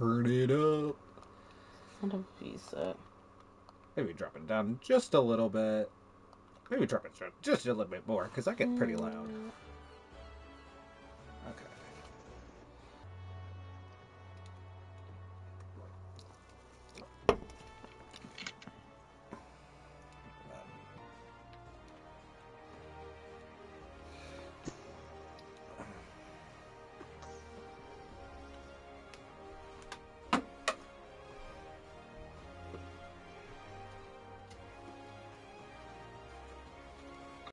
Turn it up. What a piece of... Maybe drop it down just a little bit. Maybe drop it just a little bit more, because I get pretty loud. Okay.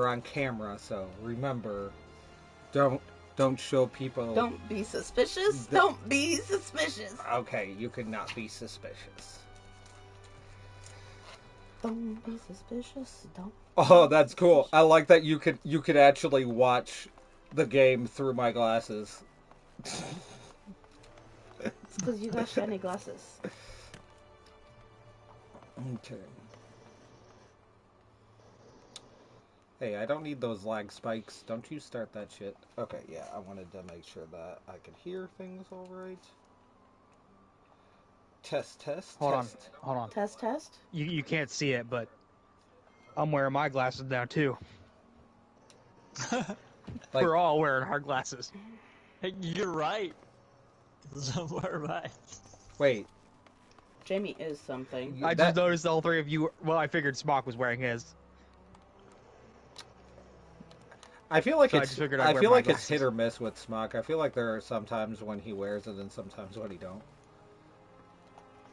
We're on camera, so remember, don't show people. Don't be suspicious. Don't be suspicious. Okay, you could not be suspicious. Don't be suspicious. Don't. Oh, that's cool. I like that you could actually watch the game through my glasses. It's because you got shiny glasses. Okay. Hey, I don't need those lag spikes. Don't you start that shit. Okay, yeah, I wanted to make sure that I could hear things all right. Test. Hold on. Test. You can't see it, but I'm wearing my glasses now too. We're all wearing our glasses. Hey, you're right. So wear mine. Wait. Jamie is something. I just noticed all three of you. Well, I figured Smock was wearing his. I feel like So it's hit or miss with Smock. I feel like there are some times when he wears it and sometimes when he don't.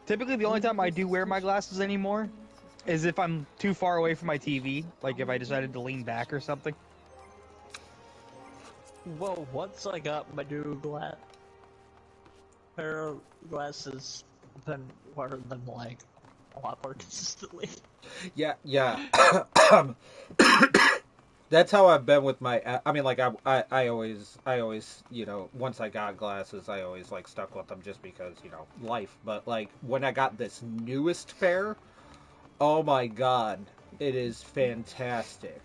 Typically, the only time I do wear my glasses anymore is if I'm too far away from my TV, like if I decided to lean back or something. Well, once I got my new pair of glasses, I've been wearing them like a lot more consistently. Yeah. That's how I've been with my. I mean, like I always, you know, once I got glasses, I always like stuck with them just because, you know, life. But like when I got this newest pair, oh my god, it is fantastic.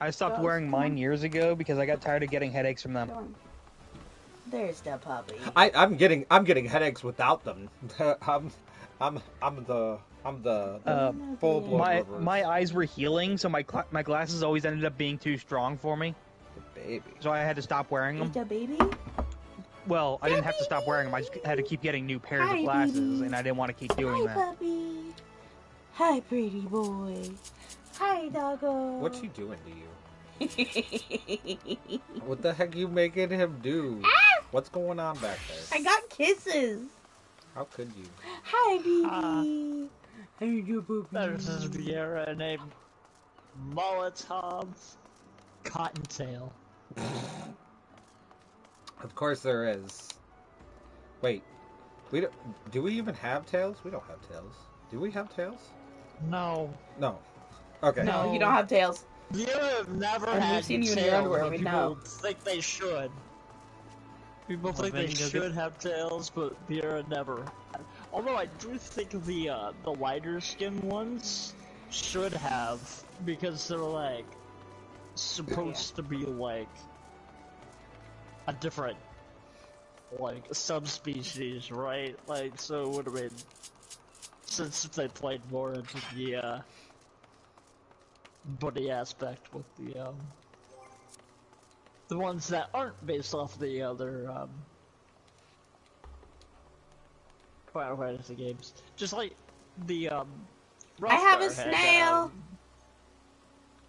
I stopped wearing mine years ago because I got tired of getting headaches from them. There's the puppy. I'm getting headaches without them. I'm the full blown reverse. My eyes were healing, so my glasses always ended up being too strong for me. Baby. So I had to stop wearing them. The baby? Well, I didn't have to stop wearing them. I just had to keep getting new pairs of glasses, and I didn't want to keep doing that. Hi, puppy. Hi, pretty boy. Hi, doggo. What's he doing to you? What the heck you making him do? What's going on back there? I got kisses. How could you? Hi, baby. Hey, you puppy. There's this Vieira named Molotov Cottontail. Of course there is. Wait, do we even have tails? We don't have tails. Do we have tails? No. No. Okay. No, you don't have tails. You have never And had we've seen you in tails, your underwear, but we people know. think they should. People think then they you'll should have tails, but Vieira never. Although I do think the lighter skin ones should have, because they're like supposed to be like a different like subspecies, right? Like, so it would have been, since they played more into the buddy aspect with the ones that aren't based off the other Final Fantasy games. Just like the I have a Rockstar had, snail.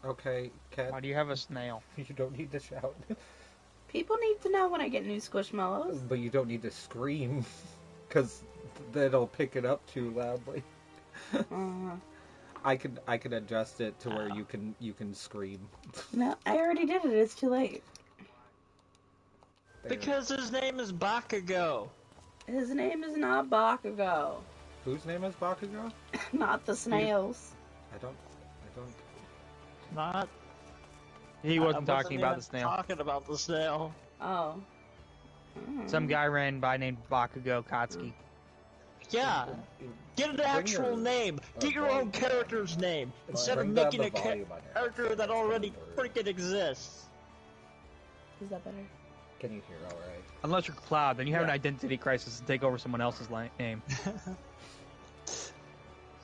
Okay, Cat. Why do you have a snail? You don't need to shout. People need to know when I get new Squishmallows. But you don't need to scream, because that'll pick it up too loudly. I can adjust it to where you can scream. No, I already did it. It's too late. There. because his name is Bakugo. His name is not Bakugo. Whose name is Bakugo? Not the snails. I don't. Not. He wasn't talking about even the snail. Talking about the snail. Oh. Some guy ran by named Bakugo Katsuki. Yeah. Get an actual name. Get your own character's name instead of Bring down making the a volume on your character that already freaking exists. Is that better? Can you hear all right? Unless you're Cloud, then you have an Yeah. identity crisis and take over someone else's name.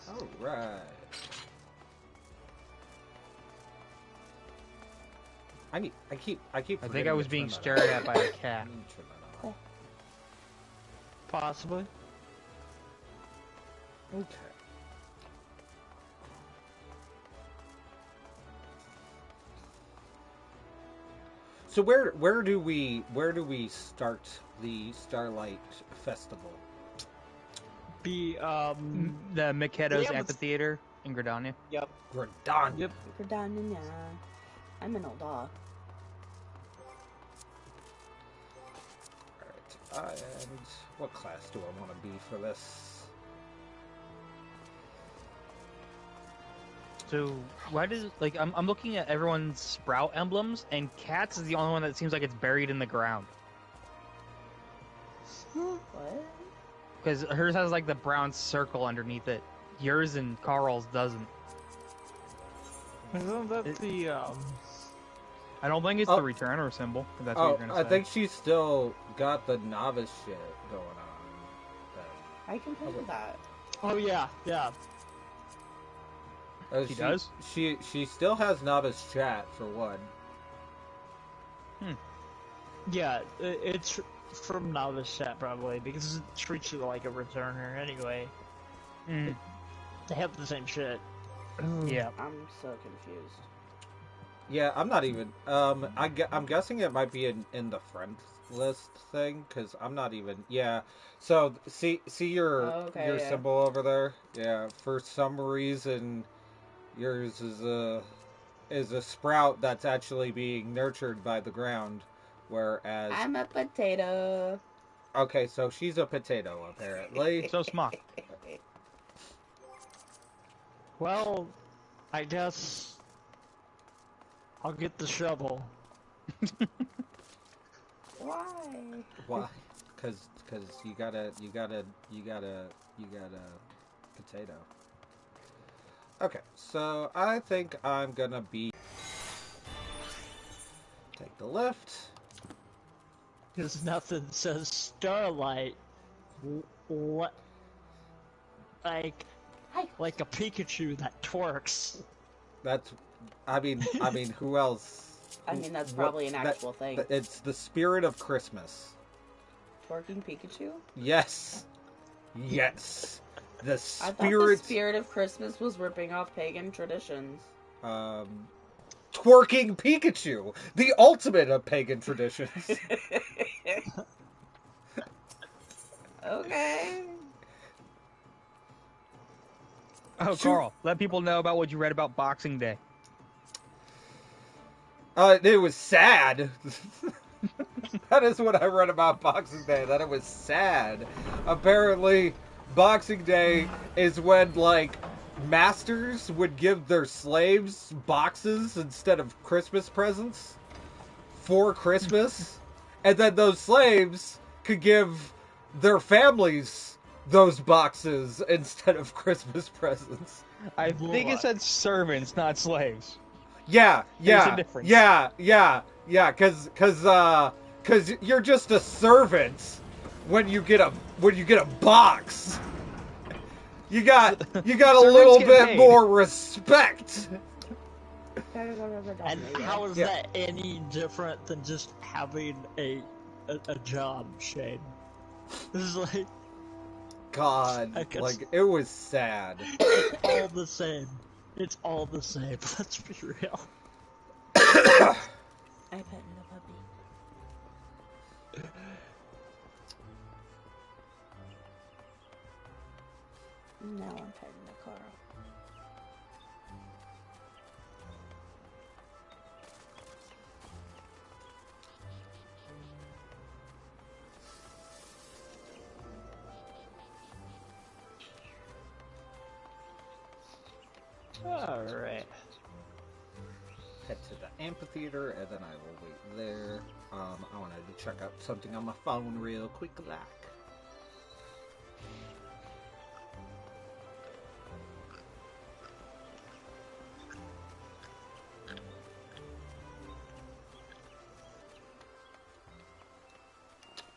All right. I keep. I think forgetting I was to being turn that stared on. at by a cat. I need to turn that on. Possibly. Okay. So where do we start the Starlight Festival? Be The Mikedo's Yeah, Amphitheater in Gridania. Yep. Gridania. Yep. Gridania. I'm an old dog. Alright, and what class do I want to be for this? So why does I'm looking at everyone's sprout emblems, and Cat's is the only one that seems like it's buried in the ground. What? Because hers has like the brown circle underneath it. Yours and Carl's doesn't. Isn't that the I don't think it's Oh. the returner symbol. If that's what Oh, you're gonna say. I think she's still got the novice shit going on. I can play with that. Oh yeah, yeah. She does? She still has novice chat for one. Yeah, it's from novice chat probably because it treats you like a returner anyway. Mm. They have the same shit. Yeah. I'm so confused. Yeah, I'm not even. I'm guessing it might be in the friend list thing because I'm not even. Yeah. So see your Okay, your yeah. symbol over there. Yeah. For some reason, yours is a sprout that's actually being nurtured by the ground, whereas I'm a potato. okay, so she's a potato apparently. So Smock. Well, I guess I'll get the shovel. Why? Why? Because you got a potato. Okay, so I think I'm gonna be take the lift. Because nothing says Starlight. What? Like a Pikachu that twerks. That's, I mean, who else? I mean, that's What- probably an that- actual thing. It's the spirit of Christmas. Twerking Pikachu? Yes, yes. The I thought spirit, the spirit of Christmas was ripping off pagan traditions. twerking Pikachu, the ultimate of pagan traditions. Okay. Oh, Shoot. Carl, let people know about what you read about Boxing Day. It was sad. That is what I read about Boxing Day, that it was sad. Apparently, Boxing Day is when, like, masters would give their slaves boxes instead of Christmas presents for Christmas. And then those slaves could give their families those boxes instead of Christmas presents. I think it said servants, not slaves. Yeah, There's a difference. Cause you're just a servant when you get a box. You got a Servants little get bit paid. more respect. And how is that any different than just having a job, Shane? This is like God, I guess- like it was sad. all the same. It's all the same. Let's be real. I petted a puppy. Now I'm petting a Carl. Alright. Head to the amphitheater, and then I will wait there. I wanted to check out something on my phone real quick, like.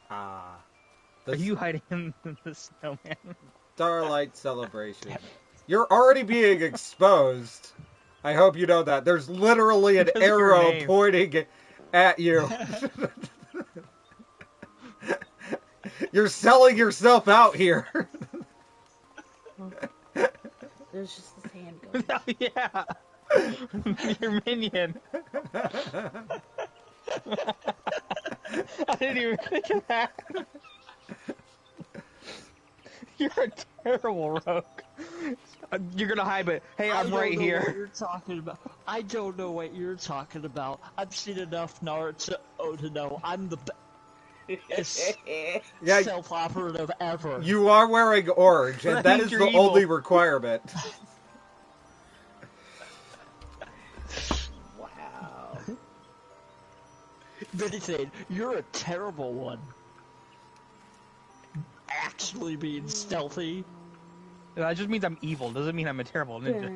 Ah. Are you hiding in the snowman? Starlight celebration. You're already being exposed. I hope you know that. There's literally an arrow pointing at you. You're selling yourself out here. There's just this hand going. Oh, yeah. Your minion. I didn't even think of that. You're a terrible rogue. You're gonna hide, but hey, I'm right here. I don't know what you're talking about. I don't know what you're talking about. I've seen enough Naruto to know I'm the best self-operative ever. You are wearing orange, and that is the only requirement. Wow. Then he said, "You're a terrible one." Actually being stealthy. That just means I'm evil. Doesn't mean I'm a terrible ninja.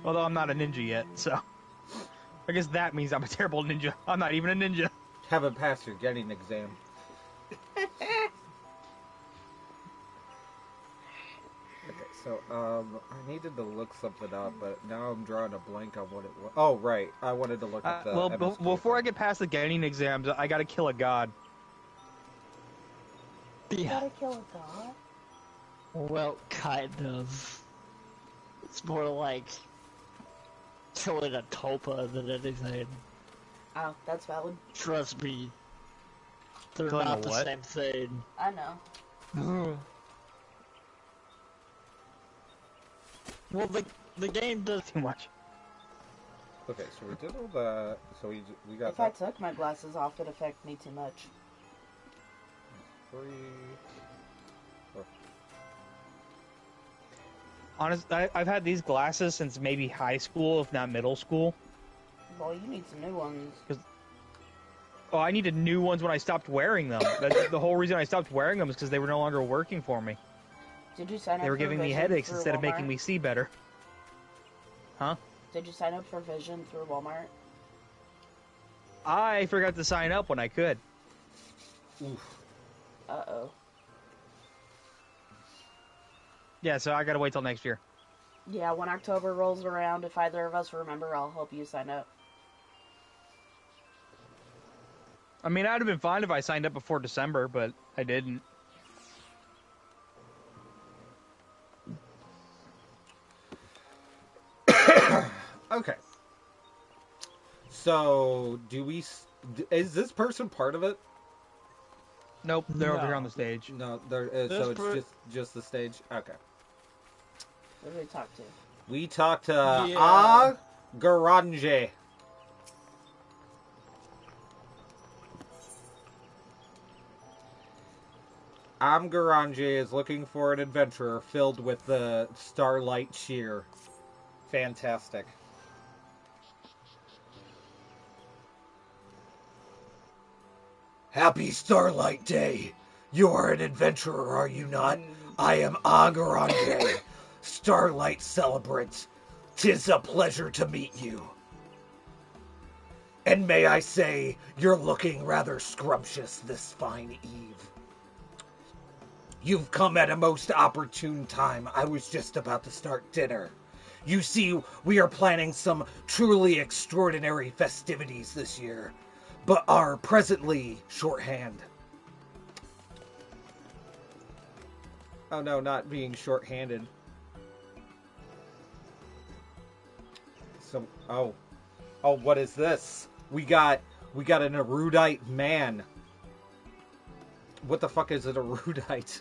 Although I'm not a ninja yet, so I guess that means I'm a terrible ninja. I'm not even a ninja. Haven't passed your getting exam. Okay, so I needed to look something up, but now I'm drawing a blank on what it was. Oh, right, I wanted to look at the. Well, before I get past the getting exams, I gotta kill a god. You gotta kill a god? Well, kind of. It's more like killing a tulpa than anything. Oh, that's valid. Trust me. They're Killing not a the what? same thing. I know. Well, the game does Too much. Okay, so we did all that. So we got If that. I took my glasses off, it'd affect me too much. 3, 4. Honestly, I've had these glasses since maybe high school, if not middle school. Well, you need some new ones. Oh, I needed new ones when I stopped wearing them. That's the whole reason I stopped wearing them is because they were no longer working for me. Did you sign up They were for giving me Vision headaches through instead of Walmart? making me see better. Huh? Did you sign up for Vision through Walmart? I forgot to sign up when I could. Oof. Uh-oh. Yeah, so I gotta wait till next year. Yeah, when October rolls around, if either of us remember, I'll help you sign up. I mean, I'd have been fine if I signed up before December, but I didn't. Okay. So, is this person part of it? Nope, they're over No. here on the stage. No, so it's just the stage. Okay. Who did we talk to? We talked to Yeah. Garanje. Garanje is looking for an adventurer filled with the Starlight cheer. Fantastic. Happy Starlight Day. You are an adventurer, are you not? I am Garanje, Starlight celebrant. 'Tis a pleasure to meet you. And may I say, you're looking rather scrumptious this fine eve. You've come at a most opportune time. I was just about to start dinner. You see, we are planning some truly extraordinary festivities this year, but are presently shorthand. Oh no, not being shorthanded. So, oh, what is this? We got an erudite man. What the fuck is an erudite?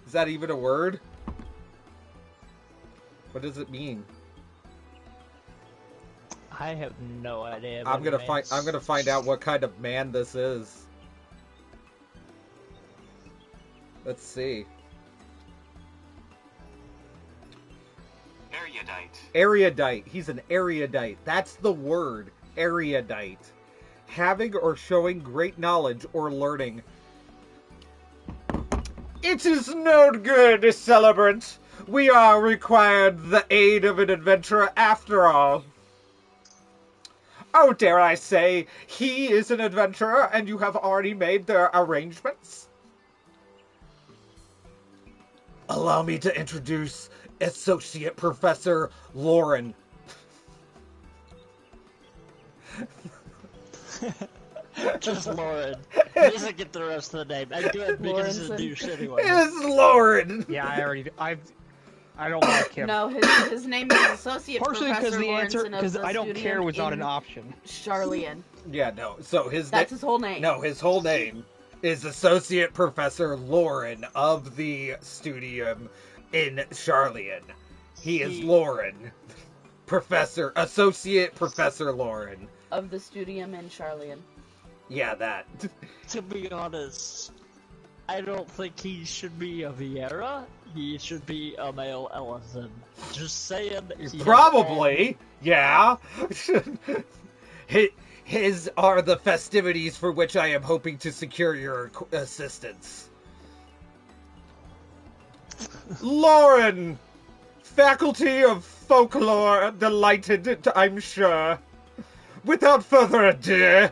Is that even a word? What does it mean? I have no idea. I'm gonna find out what kind of man this is. Let's see. Erudite. He's an erudite. That's the word. Erudite. Having or showing great knowledge or learning. It is no good, celebrant. We are required the aid of an adventurer after all. Oh, dare I say, he is an adventurer and you have already made their arrangements? Allow me to introduce Associate Professor Lauren. Just Lauren. He doesn't get the rest of the name. I do it because he's a douche anyway. It's Lauren! Yeah, I don't like him. No, his name is Associate Partially Professor because the answer, Lawrenson of because the I don't care Studium was not in an option. Charlian. Yeah, no, so That's his whole name. No, his whole name is Associate Professor Lauren of the Studium in Charlian. He is Lauren. Associate Professor Lauren. Of the Studium in Charlian. Yeah, that. To be honest, I don't think he should be a Viera. He should be a male Ellison. Just saying. Probably, yeah. His are the festivities for which I am hoping to secure your assistance. Lauren! Faculty of Folklore, delighted, I'm sure. Without further ado,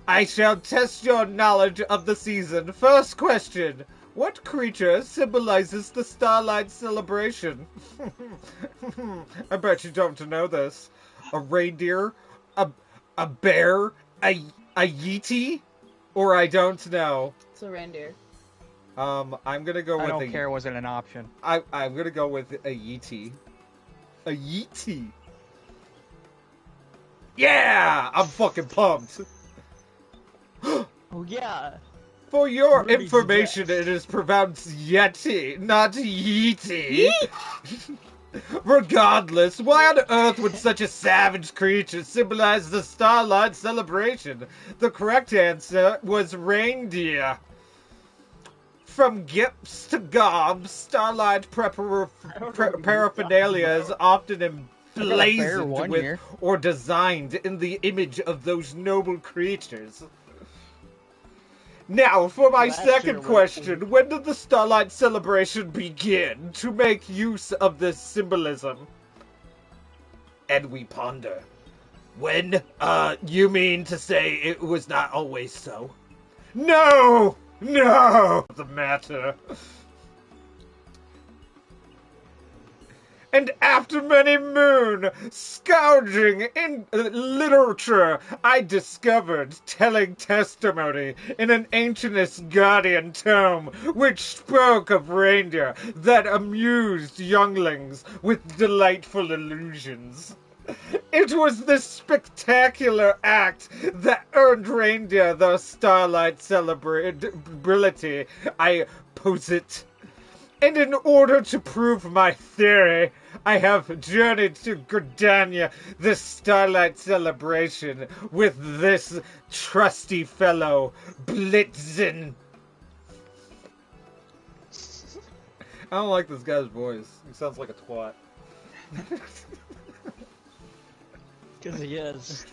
I shall test your knowledge of the season. First question. What creature symbolizes the Starlight celebration? I bet you don't know this. A reindeer? A bear? A yeti? Or I don't know. It's a reindeer. I'm gonna go with I don't care wasn't an option. I'm gonna go with a yeti. A yeti. Yeah! I'm fucking pumped. Oh yeah. For your Ruby information, Jet. it is pronounced Yeti, not Yeeti. Regardless, why on earth would such a savage creature symbolize the Starlight celebration? The correct answer was reindeer. From gifts to gobs, Starlight paraphernalia is often emblazoned with or designed in the image of those noble creatures. Now, for my second question, when did the Starlight celebration begin to make use of this symbolism? And we ponder. When, you mean to say it was not always so? No! No! The matter. And after many moon scourging in literature, I discovered telling testimony in an ancient Asgardian tome which spoke of reindeer that amused younglings with delightful illusions. It was this spectacular act that earned reindeer the Starlight celebrability, I posit. And in order to prove my theory, I have journeyed to Gridania, the Starlight celebration, with this trusty fellow, Blitzen. I don't like this guy's voice. He sounds like a twat. Because he is.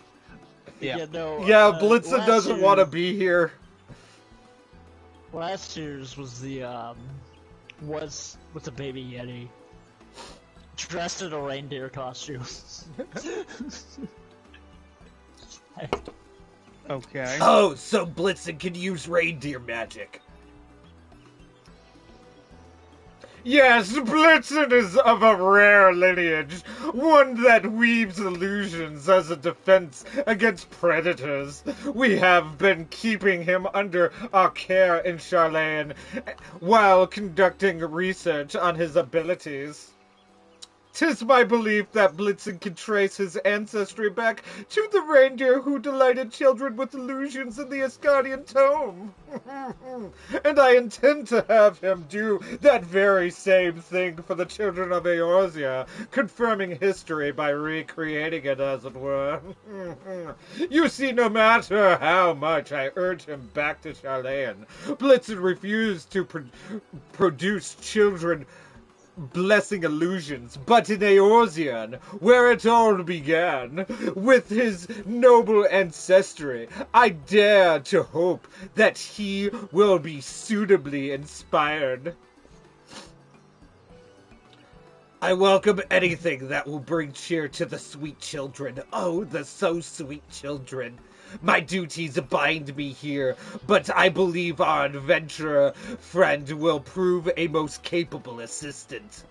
Yeah. Yeah, Blitzen doesn't want to be here. Last year's was the, was with a baby Yeti. Dressed in a reindeer costume. Okay. Oh, so Blitzen can use reindeer magic. Yes, Blitzen is of a rare lineage, one that weaves illusions as a defense against predators. We have been keeping him under our care in Charlayan while conducting research on his abilities. 'Tis my belief that Blitzen can trace his ancestry back to the reindeer who delighted children with illusions in the Asgardian tome. And I intend to have him do that very same thing for the children of Eorzea, confirming history by recreating it, as it were. You see, no matter how much I urge him back to Charlayan, Blitzen refused to produce children blessing illusions, but in Eorzea, where it all began, with his noble ancestry, I dare to hope that he will be suitably inspired. I welcome anything that will bring cheer to the sweet children. Oh, the so sweet children. My duties bind me here, but I believe our adventurer friend will prove a most capable assistant.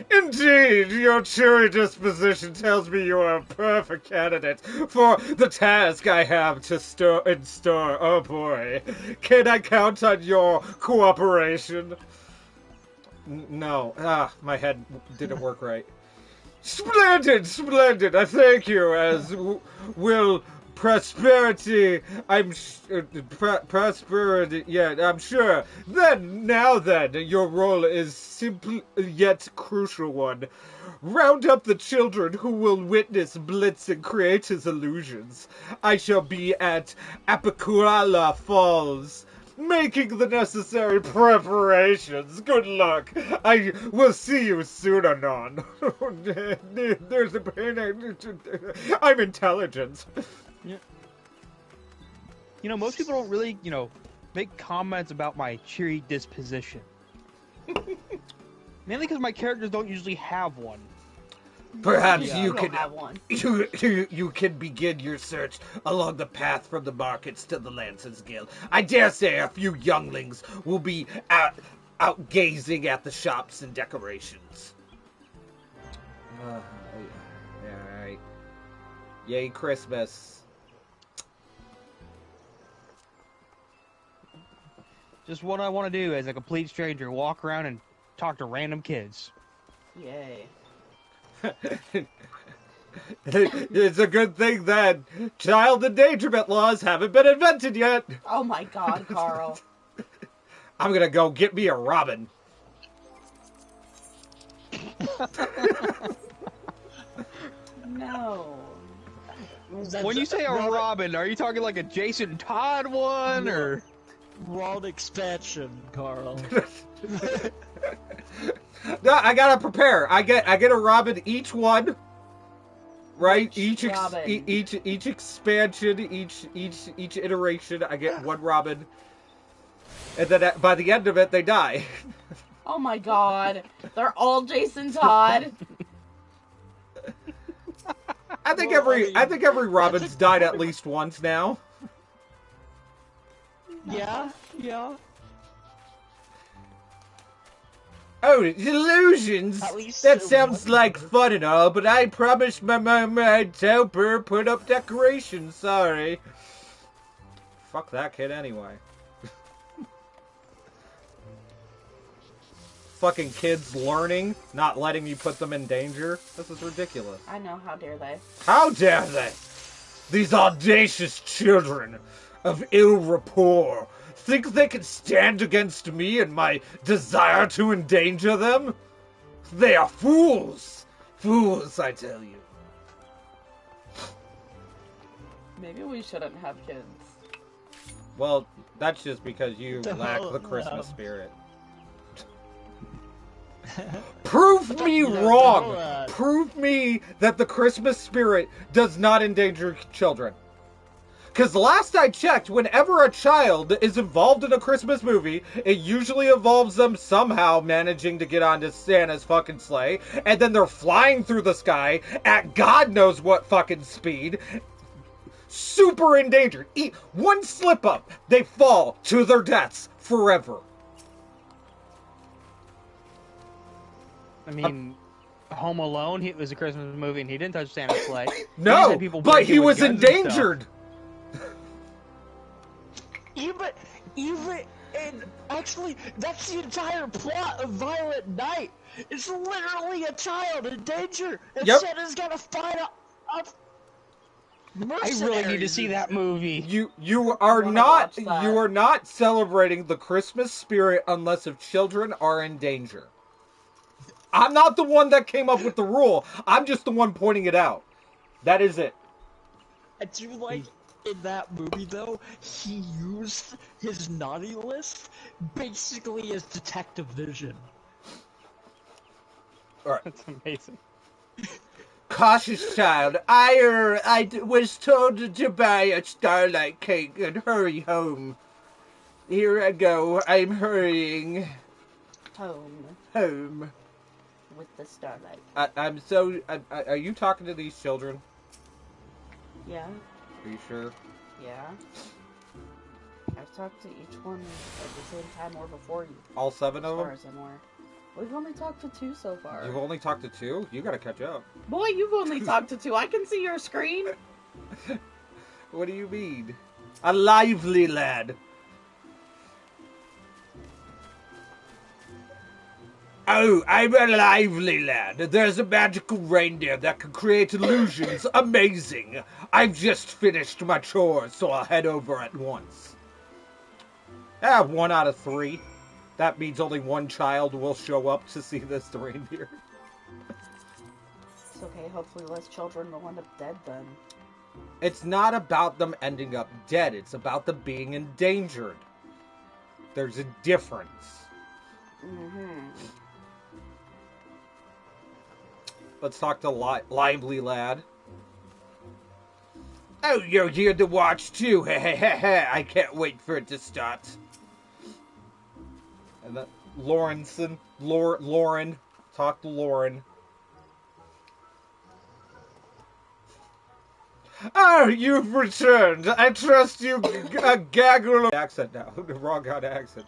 Indeed, your cheery disposition tells me you are a perfect candidate for the task I have in store. Oh boy. Can I count on your cooperation? No. My head didn't work right. Splendid, splendid. I thank you, as will prosperity. Prosperity. Yeah, I'm sure. Now then, your role is simple yet crucial one. Round up the children who will witness Blitz and create his illusions. I shall be at Apocalyptic Falls, making the necessary preparations. Good luck. I will see you soon, Anon. There's a pain. I'm intelligent. Yeah. You know, most people don't really, make comments about my cheery disposition. Mainly because my characters don't usually have one. Perhaps you don't can have one. you can begin your search along the path from the markets to the Lancers Guild. I dare say a few younglings will be out gazing at the shops and decorations. Alright. Yay, Christmas. Just what I want to do as a complete stranger, walk around and talk to random kids. Yay. It's a good thing that child endangerment laws haven't been invented yet. Oh my god, Carl. I'm gonna go get me a robin. No. When you say a robin, are you talking like a Jason Todd one, or? World expansion, Carl. No, I gotta prepare. I get a robin each one. Right? Each expansion, each iteration, I get one robin. And then by the end of it, they die. Oh my god. They're all Jason Todd. I think every robin's died at least once now. Yeah. Oh, illusions! That sounds like fun and all, but I promised my mom I'd help her put up decorations, sorry. Fuck that kid anyway. Fucking kids learning, not letting me put them in danger. This is ridiculous. I know, how dare they? How dare they? These audacious children of ill rapport think they can stand against me and my desire to endanger them? They are fools! Fools, I tell you. Maybe we shouldn't have kids. Well, that's just because you lack the Christmas spirit. Prove me wrong! Prove me that the Christmas spirit does not endanger children. Because last I checked, whenever a child is involved in a Christmas movie, it usually involves them somehow managing to get onto Santa's fucking sleigh, and then they're flying through the sky at God knows what fucking speed, super endangered. One slip up, they fall to their deaths forever. I mean, Home Alone, it was a Christmas movie, and he didn't touch Santa's sleigh. No, but he was endangered. Even, and actually, that's the entire plot of Violent Night. It's literally a child in danger, and Santa's gotta fight up. I really need to see that movie. You are not celebrating the Christmas spirit unless if children are in danger. I'm not the one that came up with the rule. I'm just the one pointing it out. That is it. I do like in that movie though, he used his naughty list basically as detective vision. Alright. That's amazing. Cautious child, I was told to buy a Starlight cake and hurry home. Here I go, I'm hurrying. Home. Home. with the Starlight. I'm so... are you talking to these children? Yeah. Are you sure? Yeah. I've talked to each one at the same time or before you. All 7 of them? As far as I'm aware. We've only talked to 2 so far. You've only talked to 2? You gotta catch up. Boy, you've only talked to 2. I can see your screen. What do you mean? A lively lad. Oh, I'm a lively lad. There's a magical reindeer that can create illusions. Amazing. I've just finished my chores, so I'll head over at once. 1 out of 3. That means only 1 child will show up to see this reindeer. It's okay, hopefully less children will end up dead then. It's not about them ending up dead. It's about them being endangered. There's a difference. Mm-hmm. Let's talk to Lively Lad. Oh, you're here to watch too. I can't wait for it to start. And then Lauren. Talk to Lauren. Oh, you've returned. I trust you gaggle accent now. The wrong kind of accent.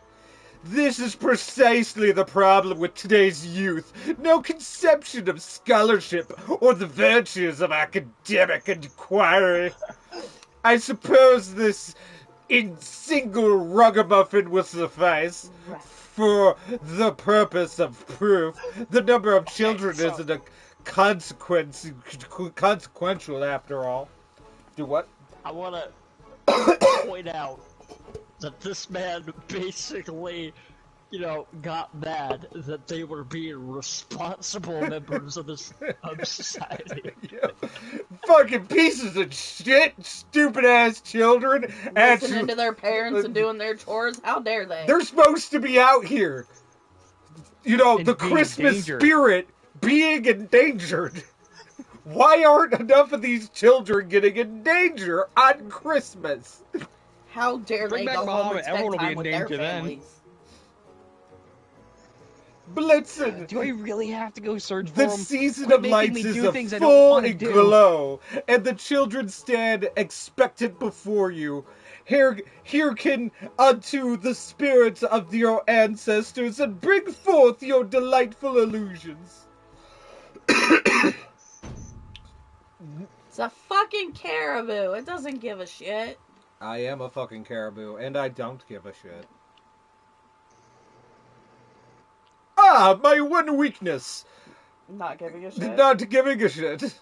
This is precisely the problem with today's youth. No conception of scholarship or the virtues of academic inquiry. I suppose this single ragamuffin will suffice for the purpose of proof. The number of children isn't a consequential after all. Do what? I want to point out that this man basically, got mad that they were being responsible members of this society. Yeah. Fucking pieces of shit, stupid ass children. Listening to their parents and doing their chores, how dare they? They're supposed to be out here. And the being Christmas endangered. spirit being endangered. Why aren't enough of these children getting in danger on Christmas? How dare Bring they back go home Bahamut, and spend everyone will be time in with their danger then. families? Blitzen! Do I really have to go search for The them? season Quit of making lights me is do a things I don't full wanna do. glow, and the children stand expectant before you. Hearken unto the spirits of your ancestors and bring forth your delightful illusions. It's a fucking caribou. It doesn't give a shit. I am a fucking caribou, and I don't give a shit. Ah, my one weakness. Not giving a shit. Not giving a shit.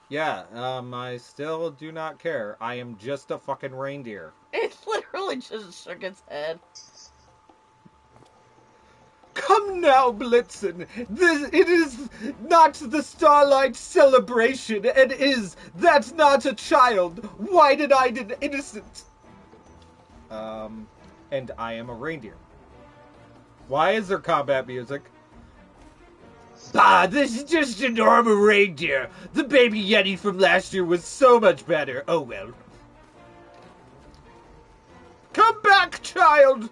Yeah, I still do not care. I am just a fucking reindeer. It literally just shook its head. Come now, Blitzen. It is not the Starlight celebration, that's not a child. Why did I an innocent? And I am a reindeer. Why is there combat music? Ah, this is just a normal reindeer. The baby Yeti from last year was so much better. Oh well. Come back, child!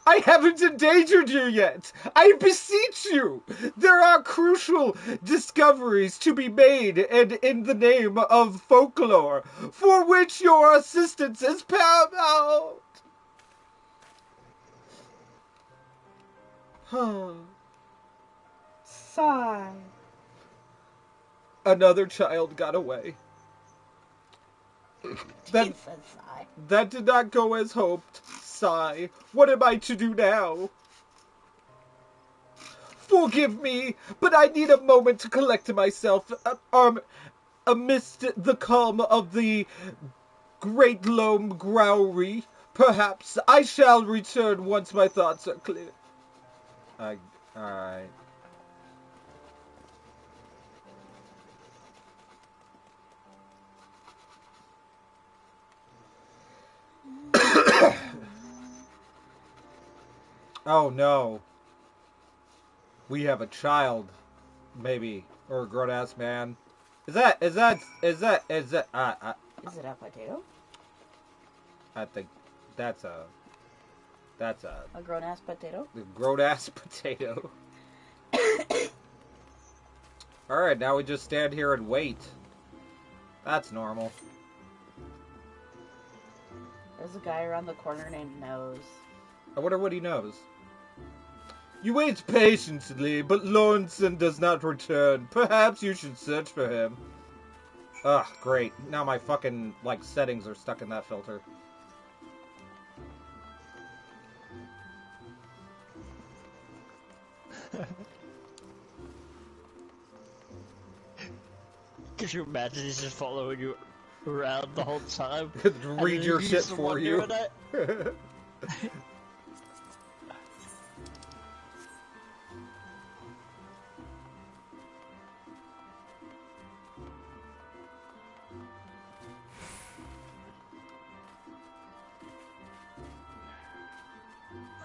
I haven't endangered you yet! I beseech you! There are crucial discoveries to be made, and in the name of folklore, for which your assistance is paramount! Sigh. Another child got away. He said sigh. That did not go as hoped. Sigh. What am I to do now? Forgive me, but I need a moment to collect myself amidst the calm of the Great Loam Growry. Perhaps I shall return once my thoughts are clear. Alright. Oh no. We have a child, maybe, or a grown-ass man. Is that? Is it a potato? I think that's a A grown-ass potato? grown-ass potato. Alright, now we just stand here and wait. That's normal. There's a guy around the corner named Nose. I wonder what he knows. You wait patiently, but Lorenzen does not return. Perhaps you should search for him. Ugh, great. Now my fucking, like, settings are stuck in that filter. Could you imagine he's just following you around the whole time? Read your shit for you.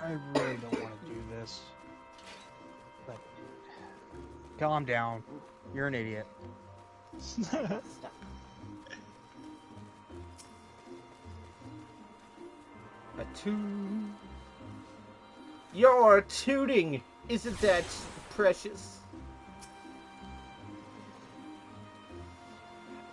I really don't want to do this. But calm down. You're an idiot. Stuck. A toot. You're tooting! Isn't that precious?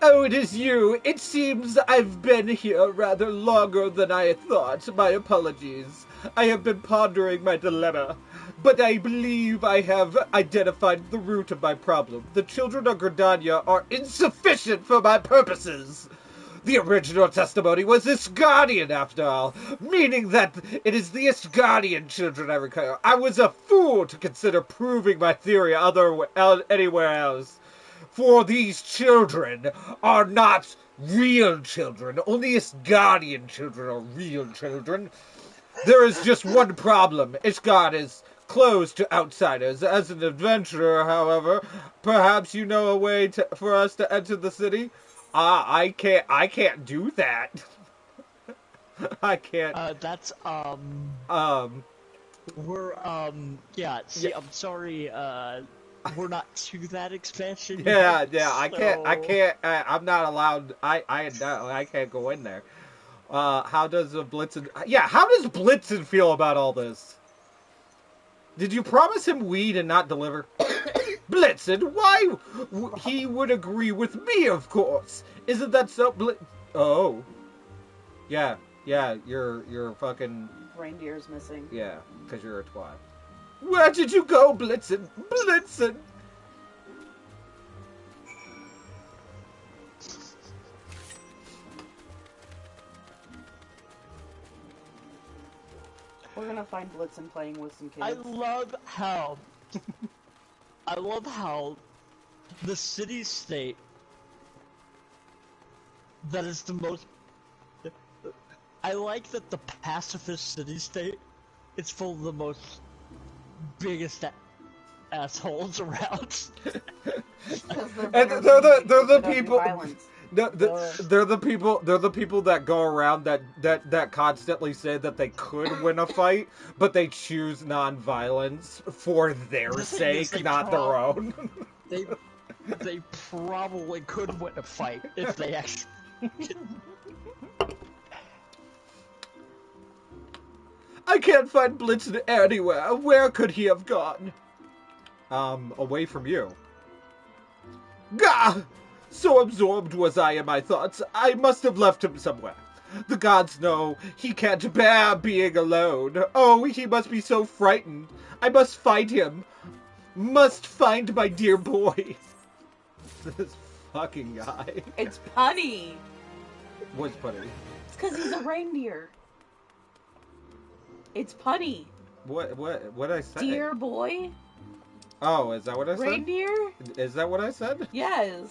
Oh, it is you! It seems I've been here rather longer than I thought. My apologies. I have been pondering my dilemma, but I believe I have identified the root of my problem. The children of Gridania are insufficient for my purposes. The original testimony was Isgardian, after all, meaning that it is the Isgardian children I require. I was a fool to consider proving my theory anywhere else. For these children are not real children. Only Isgardian children are real children. There is just one problem. Ishgard is closed to outsiders. As an adventurer, however, perhaps you know a way for us to enter the city? I can't do that. I can't. I'm sorry, we're not to that expansion Yeah, yet, I can't, I'm not allowed, I can't go in there. How does Blitzen, how does Blitzen feel about all this? Did you promise him weed and not deliver? Blitzen, why? He would agree with me, of course. Isn't that so, Oh. Yeah, you're fucking... Reindeer's missing. Yeah, because you're a twat. Where did you go, Blitzen? Blitzen! We're gonna find Blitzen playing with some kids. I love how the city-state that is the most... I like that the pacifist city-state is full of the most biggest assholes around. And they're the people. They're the people that go around that constantly say that they could win a fight, but they choose non-violence for their sake, not their own. They probably could win a fight if they actually. I can't find Blitzen anywhere. Where could he have gone? Away from you. Gah! So absorbed was I in my thoughts, I must have left him somewhere. The gods know he can't bear being alone. Oh, he must be so frightened. I must find him. Must find my dear boy. This fucking guy. It's Punny. What's Punny? It's because he's a reindeer. It's Punny. What did I say? Dear boy. Oh, is that what I said? Reindeer? Is that what I said? Yes.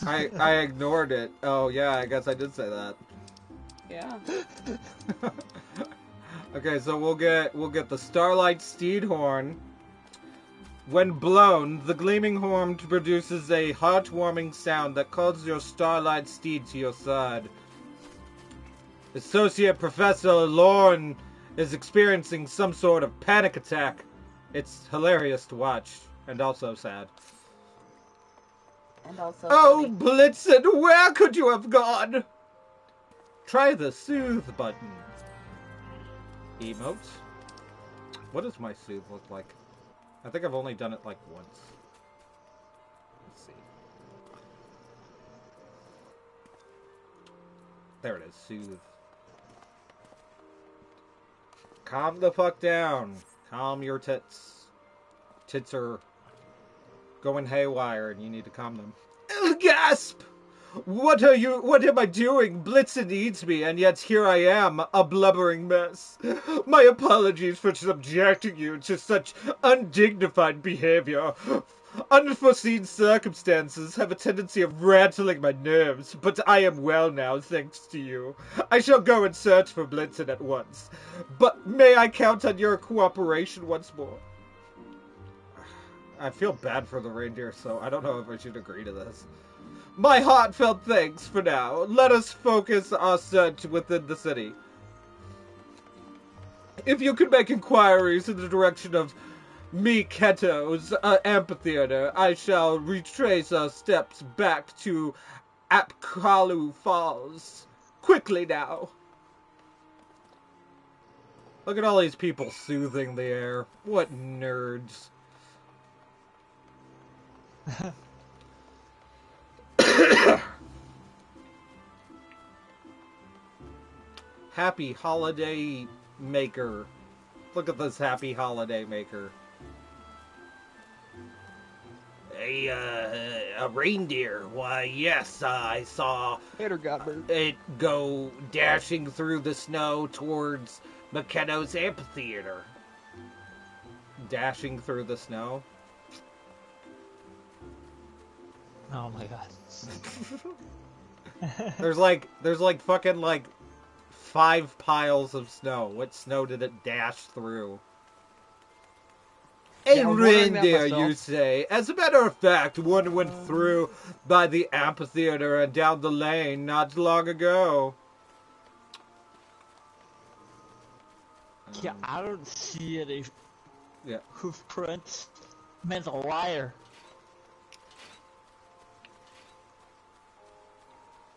I ignored it. Oh yeah, I guess I did say that. Yeah. Okay, so we'll get the Starlight Steed Horn. When blown, the gleaming horn produces a heartwarming sound that calls your Starlight Steed to your side. Associate Professor Lorne is experiencing some sort of panic attack. It's hilarious to watch, and also sad. And also Oh, funny. Blitzen, where could you have gone? Try the soothe button. Emotes? What does my soothe look like? I think I've only done it like once. Let's see. There it is. Soothe. Calm the fuck down. Calm your tits. Tits are going haywire and you need to calm them. Gasp! What am I doing? Blitzen needs me, and yet here I am, a blubbering mess. My apologies for subjecting you to such undignified behavior. Unforeseen circumstances have a tendency of rattling my nerves, but I am well now, thanks to you. I shall go and search for Blitzen at once. But may I count on your cooperation once more? I feel bad for the reindeer, so I don't know if I should agree to this. My heartfelt thanks for now. Let us focus our search within the city. If you could make inquiries in the direction of Miketo's amphitheater, I shall retrace our steps back to Apkalu Falls. Quickly now. Look at all these people soothing the air. What nerds. Happy holiday maker. Look at this happy holiday maker. A reindeer. Why, yes, I saw it go dashing through the snow towards Miketo's amphitheater. Dashing through the snow? Oh my god. There's like fucking like 5 piles of snow. What snow did it dash through? A reindeer, you say? As a matter of fact, one went through by the amphitheater and down the lane not long ago. Yeah, I don't see any hoof prints. Man's a liar.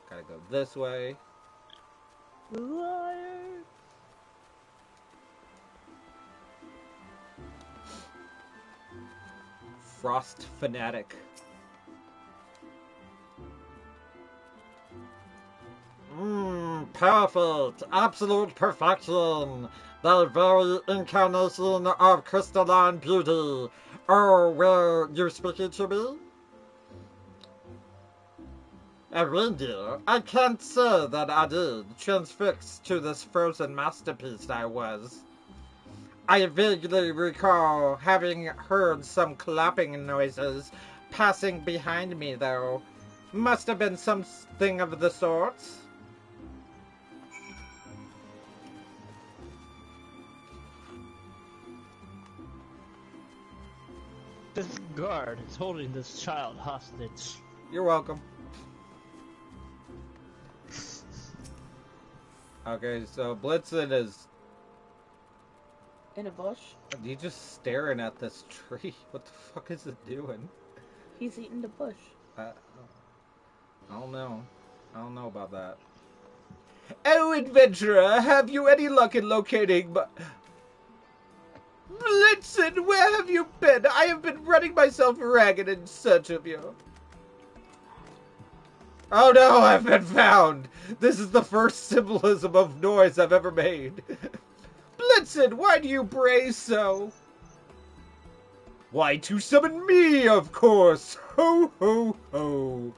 Gotta go this way. Liar. Frost fanatic. Perfect. Absolute perfection. The very incarnation of crystalline beauty. Oh, were you speaking to me? A reindeer? I can't say that I did. Transfixed to this frozen masterpiece I was. I vaguely recall having heard some clapping noises passing behind me, though. Must have been something of the sort. This guard is holding this child hostage. You're welcome. Okay, so Blitzen is... in a bush. He's just staring at this tree. What the fuck is it doing? He's eating the bush. I don't know. I don't know about that. Oh, adventurer, have you any luck in locating Blitzen, where have you been? I have been running myself ragged in search of you. Oh no, I've been found! This is the first symbolism of noise I've ever made. Blitzen, why do you bray so? Why, to summon me, of course! Ho, ho, ho!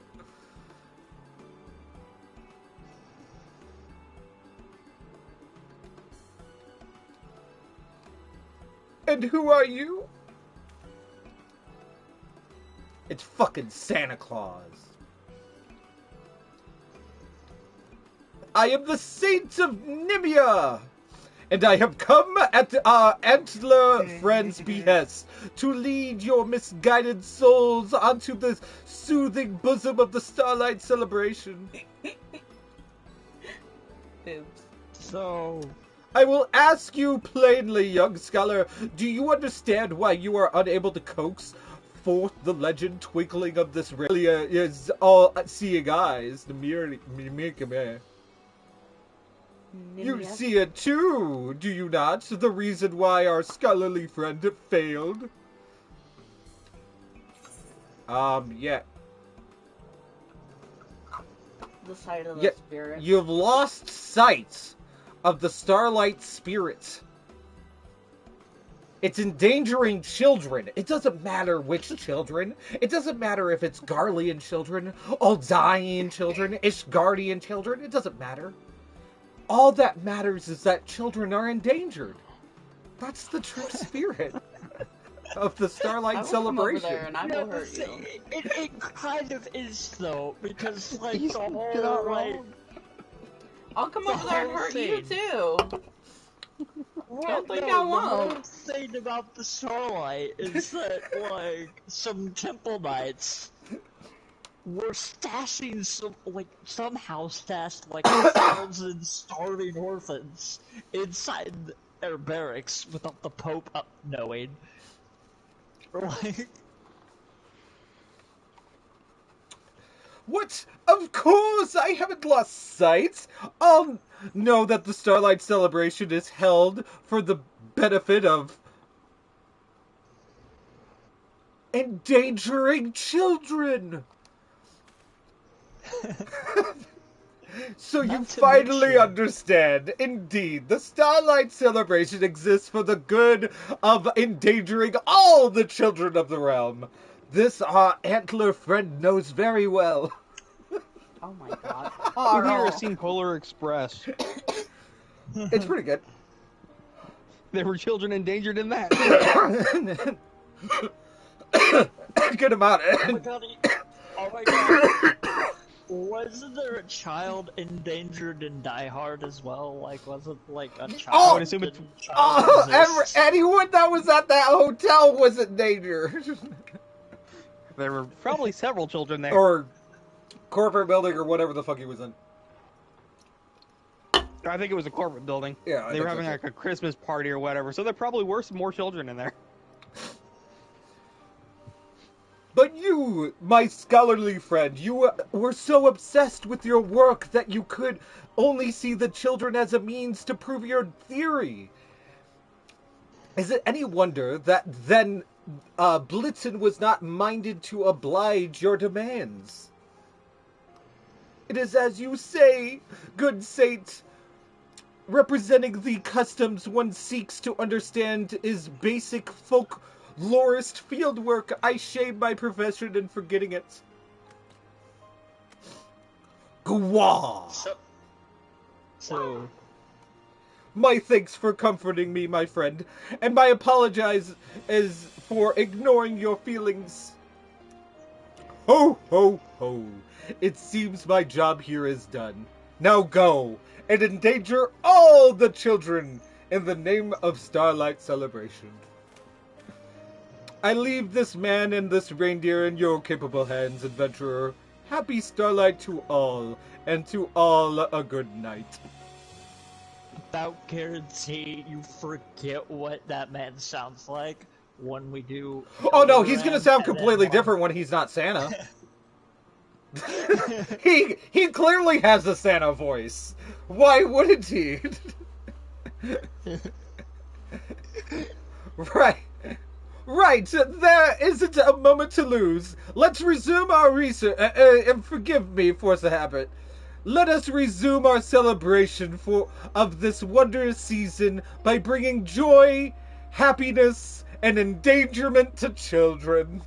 And who are you? It's fucking Santa Claus. I am the Saint of Nimia, and I have come at our antler friend's behest to lead your misguided souls onto the soothing bosom of the Starlight celebration. Boobs. So... I will ask you plainly, young scholar, do you understand why you are unable to coax forth the legend twinkling of this really is all-seeing eyes? You see it too, do you not? The reason why our scholarly friend failed? Yeah. The sight of the Yeah, spirit. you've lost sight of the Starlight Spirit. It's endangering children. It doesn't matter which children. It doesn't matter if it's Garlean children, Aldayan children, Ishgardian children. It doesn't matter. All that matters is that children are endangered. That's the true spirit of the Starlight Celebration. Come over there and I will hurt you. It kind of is though, because like He's the not whole like wrong. I'll come over there and hurt you too. Well, think no, I the won't. whole thing about the Starlight is that, like, some temple knights were stashing somehow stashed, like, 1,000 starving orphans inside their barracks without the Pope knowing. Like... What? Of course, I haven't lost sight. I'll know that the Starlight Celebration is held for the benefit of endangering children. So you finally understand. Indeed, the Starlight Celebration exists for the good of endangering all the children of the realm. This our antler friend knows very well. Oh my god. Who here has seen Polar Express? It's pretty good. There were children endangered in that. Get him out. Oh my god, oh my god. Wasn't there a child endangered in Die Hard as well? Like, wasn't like a child? Oh, I would assume anyone that was at that hotel was in danger. There were probably several children there. Or corporate building or whatever the fuck he was in. I think it was a corporate building. Yeah, they were having like a Christmas party or whatever, so there probably were some more children in there. But you, my scholarly friend, you were so obsessed with your work that you could only see the children as a means to prove your theory. Is it any wonder that then Blitzen was not minded to oblige your demands? It is as you say, good saint, representing the customs one seeks to understand is basic folklorist fieldwork. I shame my profession in forgetting it. Gwa! So... My thanks for comforting me, my friend, and my apologize is for ignoring your feelings. Ho, ho, ho. It seems my job here is done. Now go, and endanger all the children in the name of Starlight Celebration. I leave this man and this reindeer in your capable hands, adventurer. Happy Starlight to all, and to all a good night. Without guarantee you forget what that man sounds like when we do... Oh no, he's gonna sound completely different when he's not Santa. He clearly has a Santa voice. Why wouldn't he? Right, there isn't a moment to lose. Let's resume our research, and forgive me, force of habit. Let us resume our celebration of this wondrous season by bringing joy, happiness, and endangerment to children.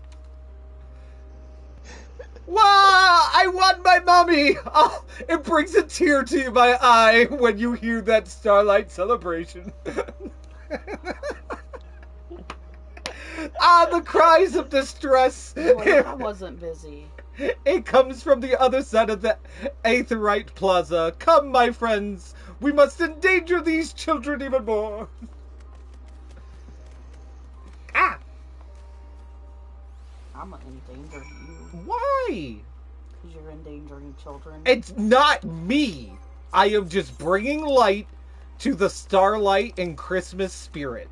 Wow! I want my mommy! Oh, it brings a tear to my eye when you hear that Starlight Celebration. The cries of distress. I wasn't busy. It comes from the other side of the Aetherite Plaza. Come, my friends. We must endanger these children even more. Ah! I'm gonna endanger you. Why? Because you're endangering children. It's not me. I am just bringing light to the Starlight and Christmas spirit.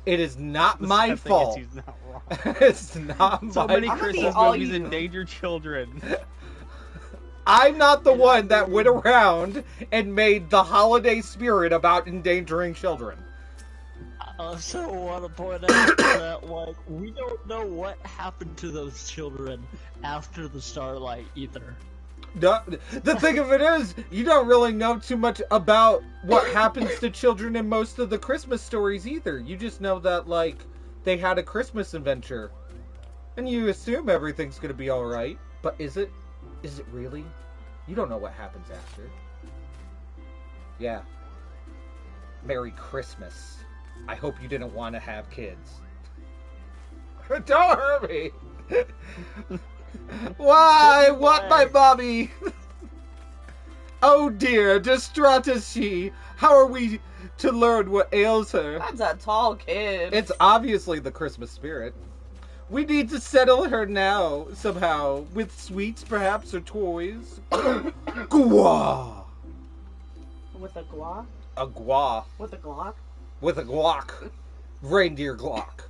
It is not my fault. He's not wrong. It's not my So many fault. Christmas movies endanger children. I'm not the one that went around and made the holiday spirit about endangering children. also want to point out that, like, we don't know what happened to those children after the Starlight either. The thing of it is, you don't really know too much about what happens to children in most of the Christmas stories either. You just know that, like, they had a Christmas adventure. And you assume everything's gonna be alright. But is it? Is it really? You don't know what happens after. Yeah. Merry Christmas. I hope you didn't want to have kids. Don't hurt me! Why? What, my mommy? Oh dear, distraught is she. How are we to learn what ails her? That's a tall kid. It's obviously the Christmas spirit. We need to settle her now, somehow. With sweets, perhaps, or toys. Gwa! With a Glock? A gwa. With a Glock? With a Glock. Reindeer Glock.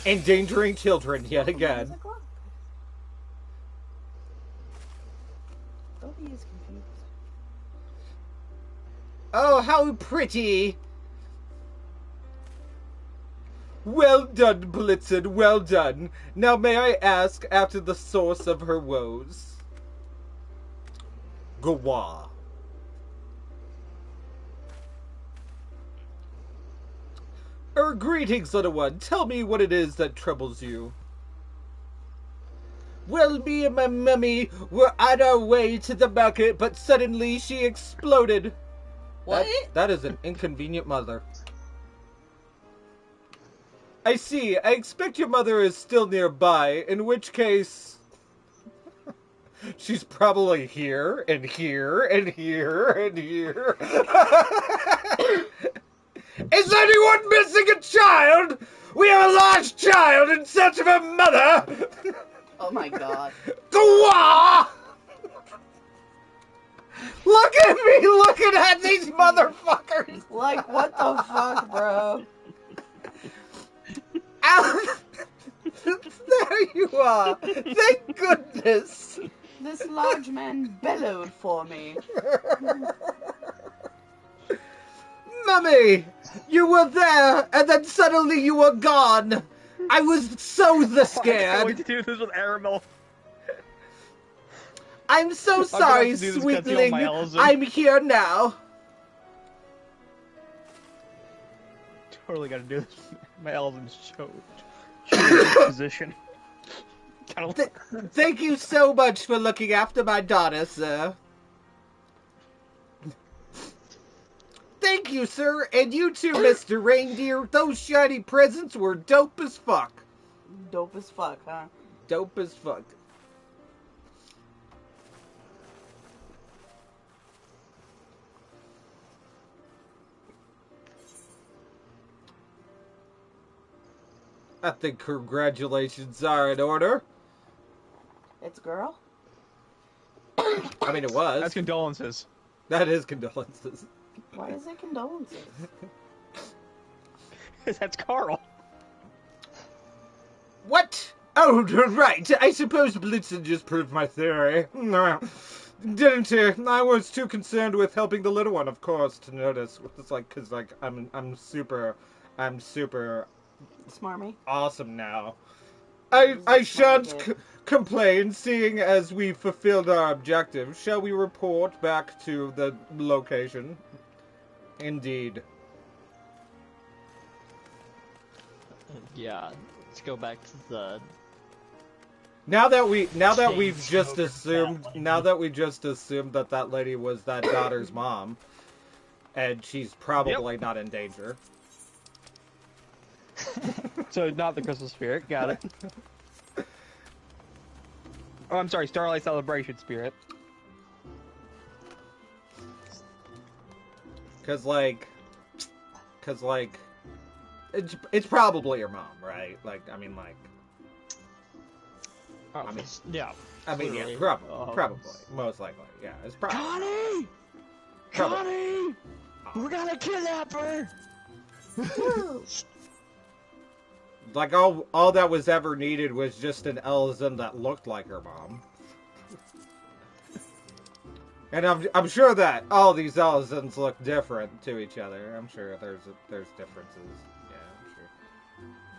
Endangering children yet again. With a Glock. Don't be as confused. Oh, how pretty! Well done, Blitzen, well done. Now may I ask after the source of her woes? Gwa. Greetings, little one. Tell me what it is that troubles you. Well, me and my mummy were on our way to the market, but suddenly she exploded. What? That is an inconvenient mother. I see. I expect your mother is still nearby, in which case... she's probably here, and here, and here, and here. Is anyone missing a child? We have a large child in search of a mother! Oh my god. Gwa! Look at me looking at these motherfuckers! Like, what the fuck, bro? There you are! Thank goodness! This large man bellowed for me. Mummy! You were there, and then suddenly you were gone! I was so I can't scared! wait to do this with Aramel. I'm so gonna sorry, have to do this sweetling. my Elzen. I'm here now. Totally gotta do this. My Elven's show position. Thank you so much for looking after my daughter, sir. Thank you, sir, and you too, Mr. Reindeer. Those shiny presents were dope as fuck. Dope as fuck, huh? Dope as fuck. I think congratulations are in order. It's a girl? I mean, it was. That's condolences. That is condolences. Why is it condolences? That's Carl. What? Oh, right. I suppose Blitzen just proved my theory. Didn't he? I was too concerned with helping the little one, of course, to notice. It's like, cause like I'm super Smarmy? awesome now. I shan't complain, seeing as we fulfilled our objective. Shall we report back to the location? Indeed. Yeah, let's go back to the... Now that we've James just Hogan assumed, family. now that we just assumed that that lady was that daughter's mom, and she's probably not in danger. So not the Christmas spirit. Got it. Oh, I'm sorry. Starlight Celebration spirit. Cause like, it's probably your mom, right? Like, I mean, like, Oh, I mean, yeah. I mean, yeah, clearly. probably, most likely, yeah, it's probably. Connie! Connie! We're gonna kidnap her! Like all that was ever needed was just an Elzen that looked like her mom. And I'm sure that all these Ellisons look different to each other. I'm sure there's differences. Yeah, I'm sure.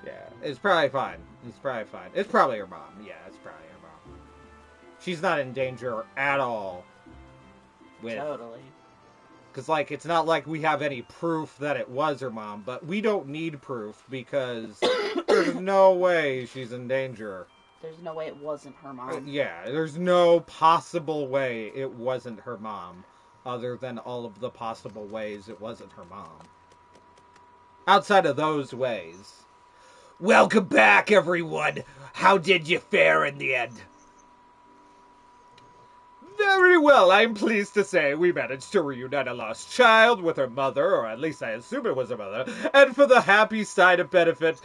Yeah, it's probably fine. It's probably fine. It's probably her mom. Yeah, it's probably her mom. She's not in danger at all. Totally. Because, like, it's not like we have any proof that it was her mom, but we don't need proof because there's no way she's in danger. There's no way it wasn't her mom. Yeah, there's no possible way it wasn't her mom, other than all of the possible ways it wasn't her mom. Outside of those ways. Welcome back, everyone! How did you fare in the end? Very well, I'm pleased to say we managed to reunite a lost child with her mother, or at least I assume it was her mother, and for the happy side of benefit,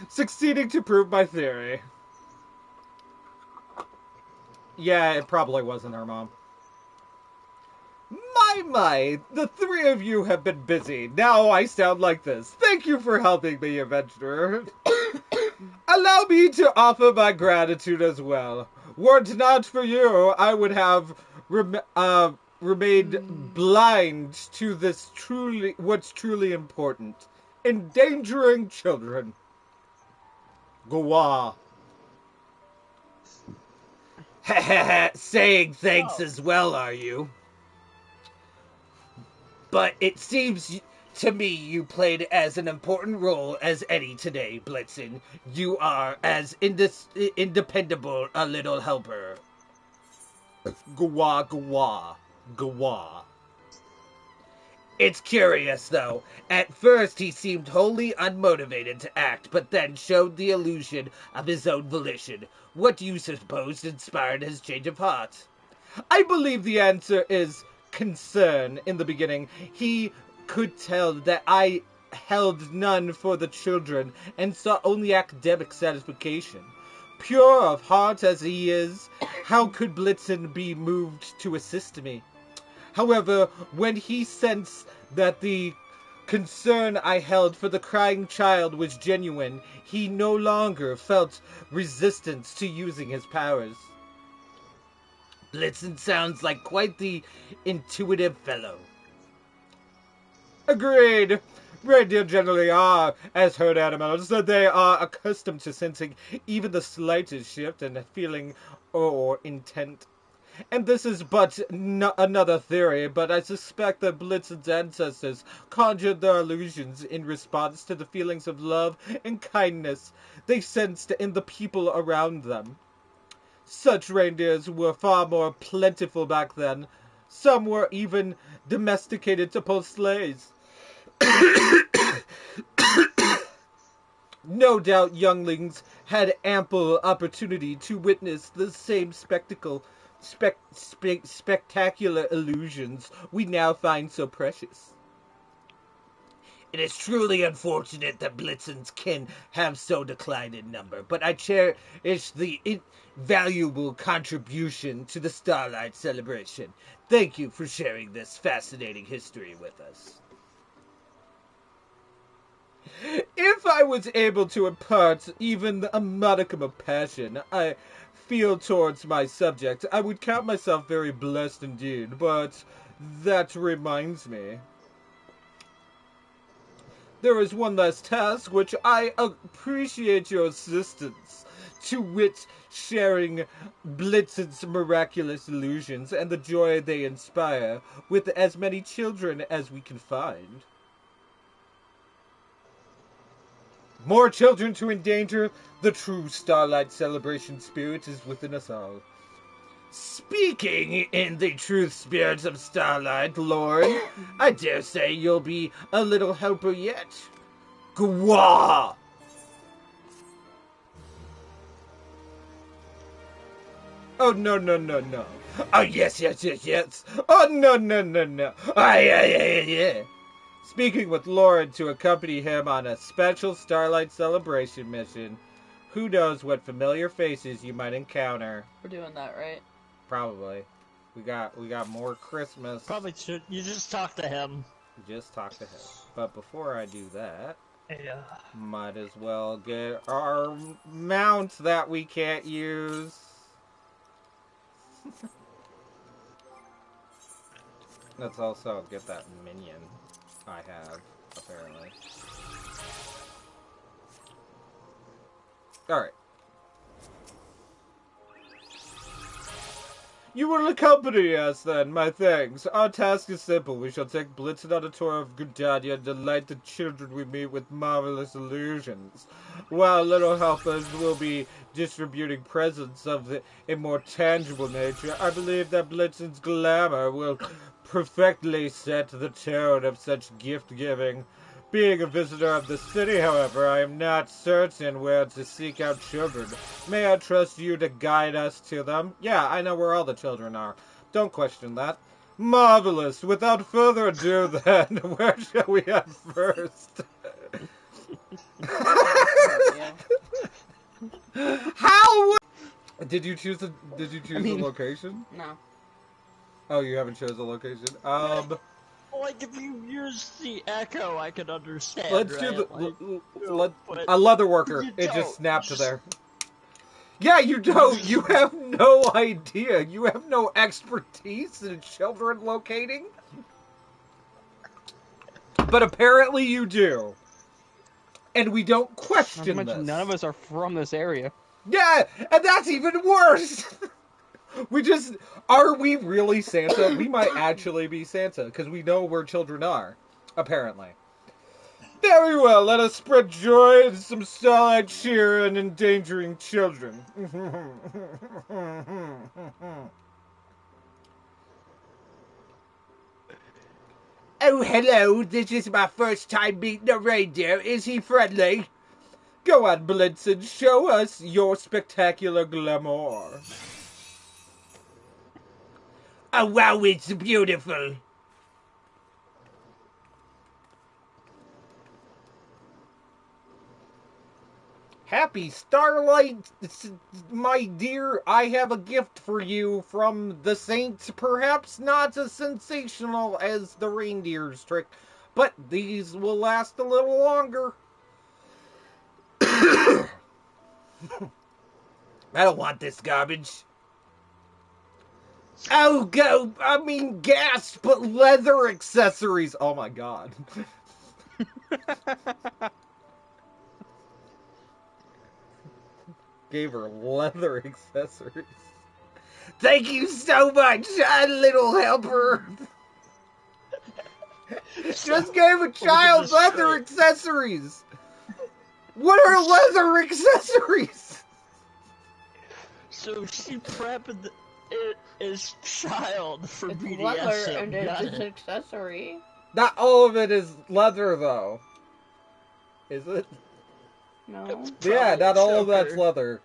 succeeding to prove my theory. Yeah, it probably wasn't her mom. My, the three of you have been busy. Now I sound like this. Thank you for helping me, adventurer. Allow me to offer my gratitude as well. Were it not for you, I would have remained blind to this what's truly important. Endangering children. Gwa. Saying thanks as well, are you? But it seems to me you played as an important role as any today, Blitzen. You are as independable a little helper. Gwa, gwa, gwa. It's curious, though. At first, he seemed wholly unmotivated to act, but then showed the illusion of his own volition. What do you suppose inspired his change of heart? I believe the answer is concern. In the beginning, he could tell that I held none for the children and saw only academic satisfaction. Pure of heart as he is, how could Blitzen be moved to assist me? However, when he sensed that the concern I held for the crying child was genuine, he no longer felt resistance to using his powers. Blitzen sounds like quite the intuitive fellow. Agreed. Reindeer generally are, as herd animals, that they are accustomed to sensing even the slightest shift in feeling or intent. And this is but another theory, but I suspect that Blitzen's ancestors conjured their illusions in response to the feelings of love and kindness they sensed in the people around them. Such reindeers were far more plentiful back then. Some were even domesticated to pull sleighs. No doubt younglings had ample opportunity to witness the same spectacular illusions we now find so precious. It is truly unfortunate that Blitzen's kin have so declined in number, but I cherish the invaluable contribution to the Starlight celebration. Thank you for sharing this fascinating history with us. If I was able to impart even a modicum of passion I feel towards my subject, I would count myself very blessed indeed, but that reminds me. There is one last task which I appreciate your assistance, to wit, sharing Blitzen's miraculous illusions and the joy they inspire with as many children as we can find. More children to endanger, the true Starlight celebration spirit is within us all. Speaking in the true spirit of Starlight, Lord, I dare say you'll be a little helper yet. Gwa! Oh, no. Oh, yes. Oh, no. Yeah. Speaking with Lauren to accompany him on a special Starlight celebration mission. Who knows what familiar faces you might encounter. We're doing that, right? Probably. We got more Christmas. Probably should. You just talk to him. Just talk to him. But before I do that, Yeah. might as well get our mount that we can't use. Let's also get that minion I have, apparently. Alright. You will accompany us, then, my thanks. Our task is simple. We shall take Blitzen on a tour of Gudania and delight the children we meet with marvelous illusions, while little helpers will be distributing presents of a more tangible nature. I believe that Blitzen's glamour will perfectly set the tone of such gift-giving. Being a visitor of the city, however, I am not certain where to seek out children. May I trust you to guide us to them? Yeah, I know where all the children are. Don't question that. Marvelous. Without further ado, then, where shall we head first? How? Did you choose the location? No. Oh, you haven't chosen a location. Like, if you use the echo, I can understand. Let's right? do a leather worker. It just snapped to there. Yeah, you don't. You have no idea. You have no expertise in children locating. But apparently you do. And we don't question this. None of us are from this area. Yeah, and that's even worse. Are we really Santa? We might actually be Santa, because we know where children are, apparently. Very well, let us spread joy and some starlight cheer in endangering children. Oh, hello, this is my first time meeting a reindeer. Is he friendly? Go on, Blitzen, show us your spectacular glamour. Oh, wow, it's beautiful. Happy Starlight, my dear. I have a gift for you from the saints. Perhaps not as sensational as the reindeer's trick, but these will last a little longer. I don't want this garbage. Oh, gas, but leather accessories. Oh my god. Gave her leather accessories. Thank you so much, little helper. Just gave a child leather accessories. What are leather accessories? So she prepped his child for it's BDSM. leather and it's an accessory. Not all of it is leather, though. Is it? No. Yeah, not all of that's leather.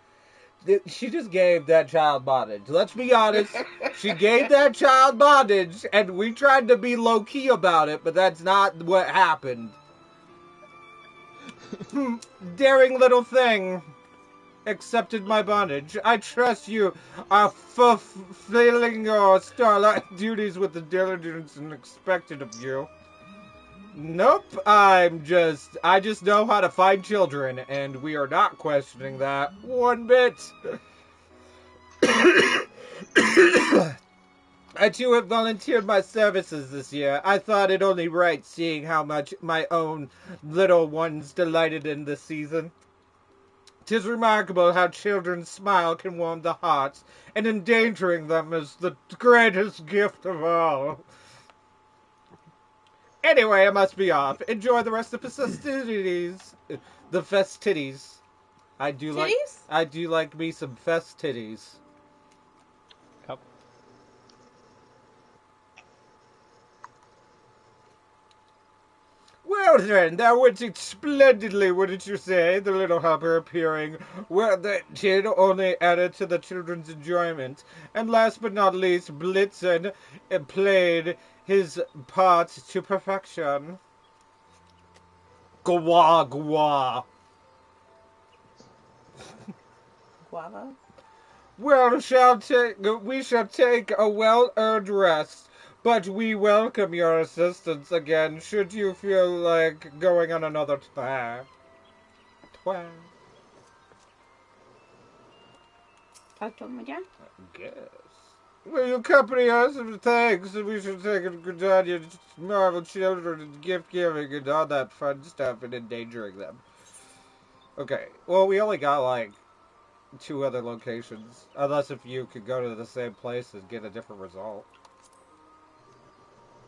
She just gave that child bondage. Let's be honest. She gave that child bondage, and we tried to be low-key about it, but that's not what happened. Daring little thing accepted my bondage. I trust you are fulfilling your starlight duties with the diligence and expected of you. Nope, I just know how to find children, and we are not questioning that one bit. I too have volunteered my services this year. I thought it only right, seeing how much my own little ones delighted in this season. 'Tis remarkable how children's smile can warm the hearts, and endangering them is the greatest gift of all. Anyway, I must be off. Enjoy the rest of the festivities. The festivities. I do like me some festivities. Yep. Well then, that went splendidly, wouldn't you say? The little helper appearing, where that did only added to the children's enjoyment. And last but not least, Blitzen played his part to perfection. Gwa gwa. Guava? Well, we shall take a well-earned rest, but we welcome your assistance again, should you feel like going on another tour. Talk to him again? Guess. Will you accompany us? Thanks. We should take a good on your marvel children and gift giving and all that fun stuff and endangering them. Okay. Well, we only got like 2 other locations. Unless if you could go to the same place and get a different result.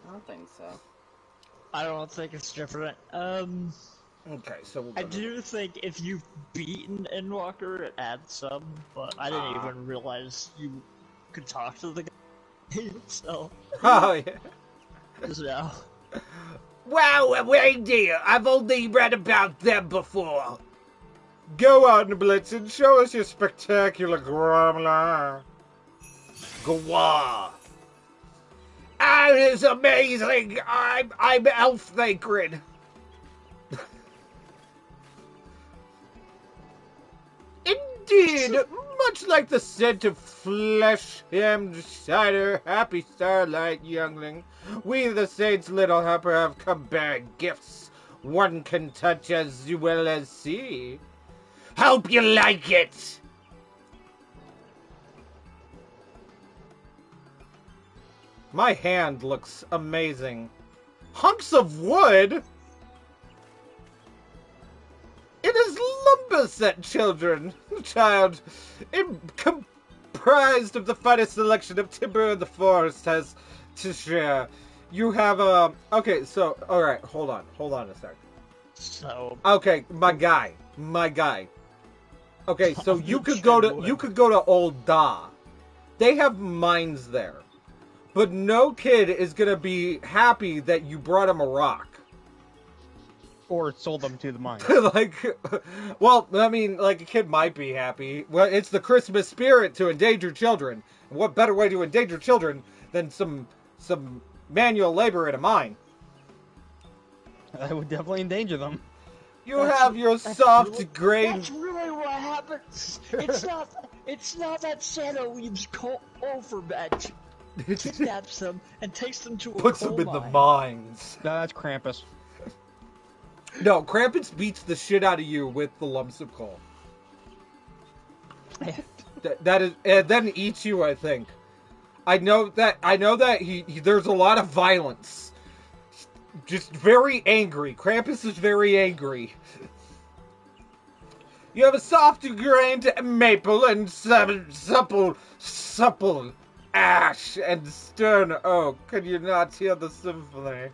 I don't think so. I don't think it's different. Okay, so we'll I do think if you've beaten Endwalker, it adds some, but I didn't even realize you could talk to the guy, so... Oh, yeah. Just now. Wow, a reindeer! I've only read about them before. Go on, Blitzen, show us your spectacular gromlar. Gwa. Ah, it is amazing! I'm elf sacred. Indeed, much like the scent of flesh-hemmed cider, happy starlight, youngling. We, the saint's little helper, have come bearing gifts one can touch as well as see. Hope you like it! My hand looks amazing. Hunks of wood? It is lumber set, children. Child, comprised of the finest selection of timber the forest has to share. You have a... Okay, so... Alright, hold on a sec. So... Okay, my guy. Okay, so you could go to Old Da. They have mines there. But no kid is gonna be happy that you brought him a rock. Or sold them to the mine. Like, well, I mean, like, a kid might be happy. Well, it's the Christmas spirit to endanger children. What better way to endanger children than some manual labor in a mine? That would definitely endanger them. You have your soft grain. That's really what happens. It's not that Santa leaves coal for bed. Kidnaps them and takes them to a Puts coal them in the mine. mines. No, that's Krampus. No, Krampus beats the shit out of you with the lumps of coal. that is, and then eats you, I think. I know that he there's a lot of violence. Just very angry. Krampus is very angry. You have a soft grained maple and supple ash and stern oak. Can you not hear the symphony?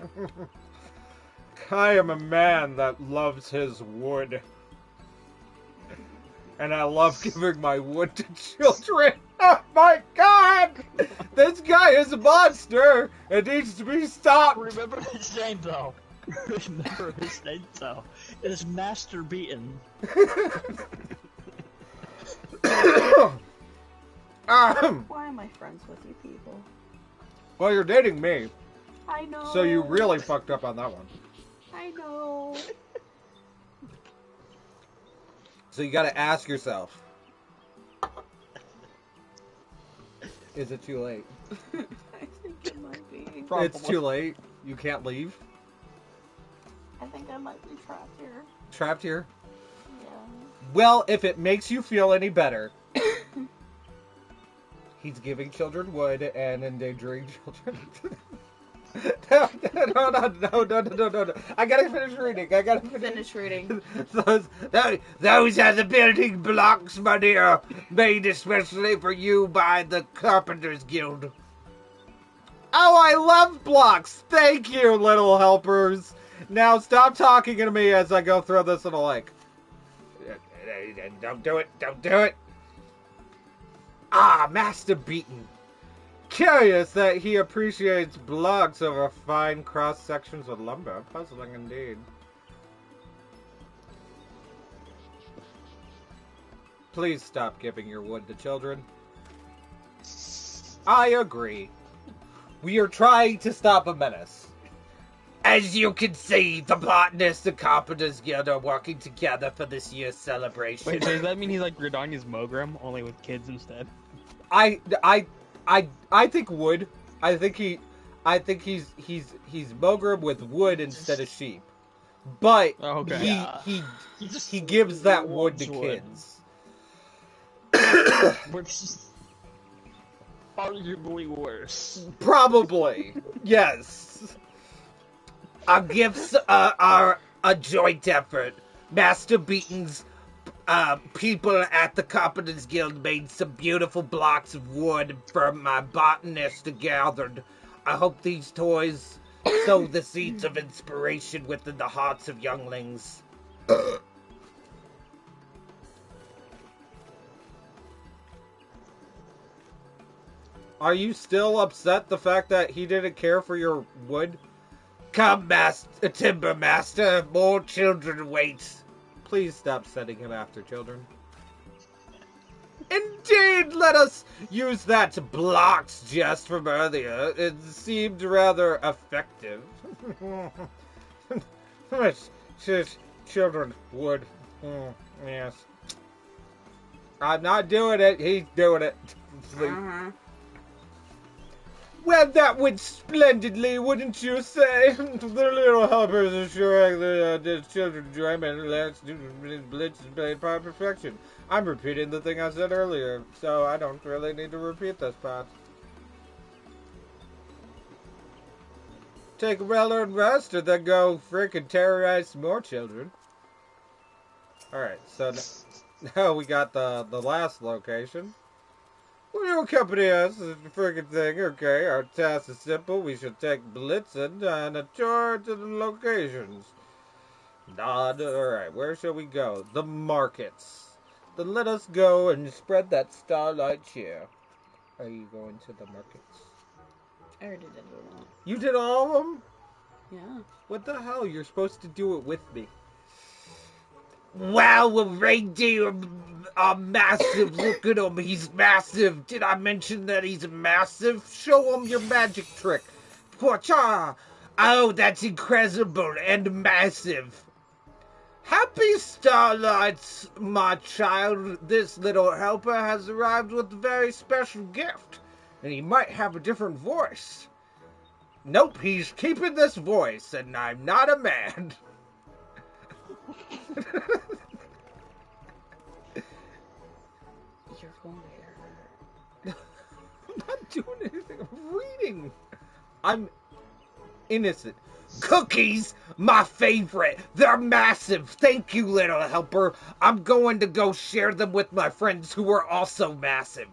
I am a man that loves his wood. And I love giving my wood to children. Oh my god! This guy is a monster! It needs to be stopped! Remember his name, though. Remember his name, though. It is Master Beaten. Why am I friends with you people? Well, you're dating me, I know. so you really fucked up on that one. I know. So you gotta ask yourself, is it too late? I think it might be. Probably. It's too late? You can't leave? I think I might be trapped here. Trapped here? Yeah. Well, if it makes you feel any better, he's giving children wood and endangering children. No. I gotta finish reading. Finish reading. Those are the building blocks, my dear, made especially for you by the Carpenters Guild. Oh, I love blocks. Thank you, little helpers. Now stop talking to me as I go through this little like. Don't do it. Ah, Master Beaten. Curious that he appreciates blocks over fine cross-sections of lumber. Puzzling indeed. Please stop giving your wood to children. I agree. We are trying to stop a menace. As you can see, the botanists and Carpenters Guild are working together for this year's celebration. Wait, so does that mean he's like Gridania's Mogrim, only with kids instead? I think wood. I think he's Mogrim with wood instead of sheep. But he gives that wood to kids. arguably worse. Probably. Yes. Our gifts are a joint effort. Master Beaton's people at the Carpenters Guild made some beautiful blocks of wood from my botanist gathered. I hope these toys sow the seeds of inspiration within the hearts of younglings. Are you still upset the fact that he didn't care for your wood? Come, Timber Master, more children wait. Please stop sending him after children. Indeed, let us use that blocks jest from earlier. It seemed rather effective. Children would. Yes. I'm not doing it. He's doing it. Well, that went splendidly, wouldn't you say? The little helpers assuring the children's enjoyment last blitz and played by perfection. I'm repeating the thing I said earlier, so I don't really need to repeat this part. Take a well-earned rest, or then go frickin' terrorize some more children. Alright, so now we got the last location. Will you accompany us? It's a freaking thing, okay? Our task is simple. We should take Blitzen and a tour to the locations. Nod. Alright, where shall we go? The markets. Then let us go and spread that starlight cheer. Are you going to the markets? I already did it all. You did all of them? Yeah. What the hell? You're supposed to do it with me. Wow, the reindeer are massive. Look at him. He's massive. Did I mention that he's massive? Show him your magic trick. Pocha! Oh, that's incredible and massive. Happy Starlights, my child. This little helper has arrived with a very special gift. And he might have a different voice. Nope, he's keeping this voice, and I'm not a man. You're going to hear her. I'm not doing anything. I'm reading. I'm innocent. Cookies, my favorite. They're massive. Thank you, little helper. I'm going to go share them with my friends who are also massive.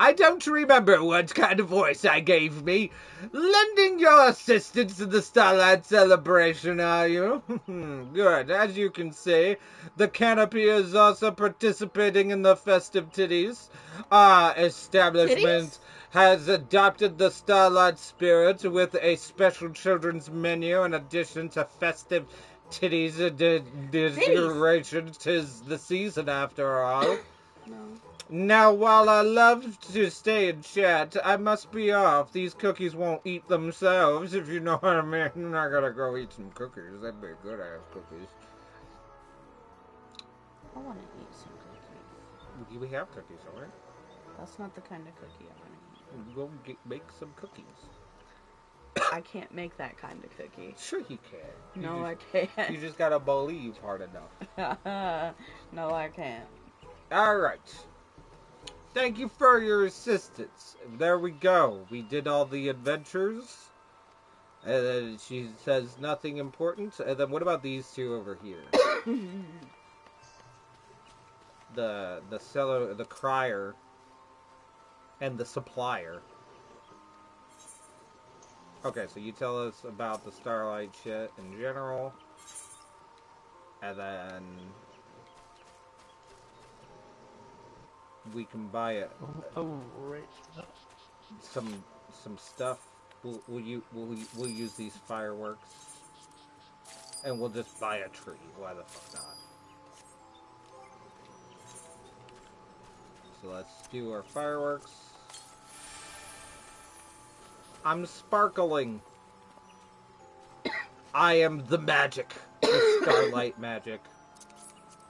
I don't remember what kind of voice I gave me. Lending your assistance to the Starlight celebration, are you? Good. As you can see, the canopy is also participating in the festivities. Our establishment has adopted the Starlight spirit with a special children's menu in addition to festive titties duration. 'Tis the season after all. No. Now, while I love to stay and chat, I must be off. These cookies won't eat themselves, if you know what I mean. I'm not gonna go eat some cookies. That'd be good-ass cookies. I want to eat some cookies. We have cookies, alright? That's not the kind of cookie I want to eat. Go make some cookies. I can't make that kind of cookie. Sure you can. No, I can't. You just gotta believe hard enough. No, I can't. Alright. Thank you for your assistance. There we go. We did all the adventures. And then she says nothing important. And then what about these two over here? the seller, the crier, and the supplier. Okay, so you tell us about the Starlight shit in general. And then we can buy it. Some stuff. We'll use these fireworks, and we'll just buy a tree. Why the fuck not? So let's do our fireworks. I'm sparkling. I am the magic, the Starlight magic,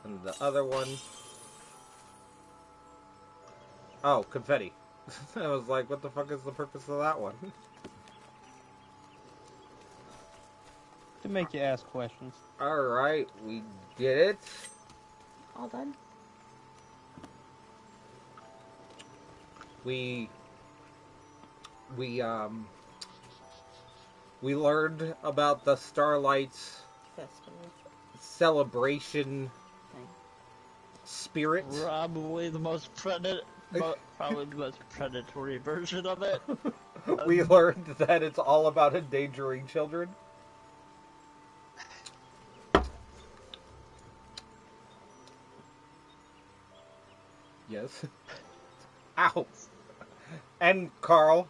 and the other one. Oh, confetti. I was like, what the fuck is the purpose of that one? To make you ask questions. Alright, we did it. All done? We learned about the Starlight's Festival celebration thing. spirit. Probably the most predatory version of it. We learned that it's all about endangering children. Yes. Ow! And Carl.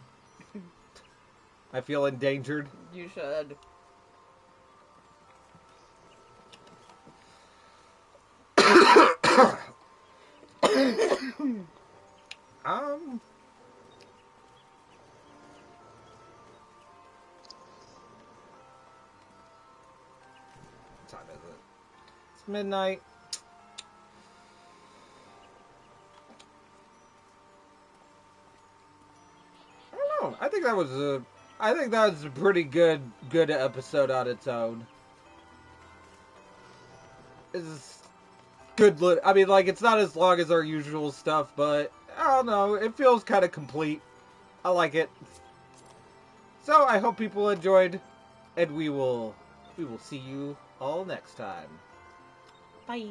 I feel endangered. You should. What time is it? It's midnight. I don't know. I think that was a pretty good episode on its own. It's good. I mean, like, it's not as long as our usual stuff, but I don't know. It feels kind of complete. I like it. So I hope people enjoyed, and we will see you all next time. Bye.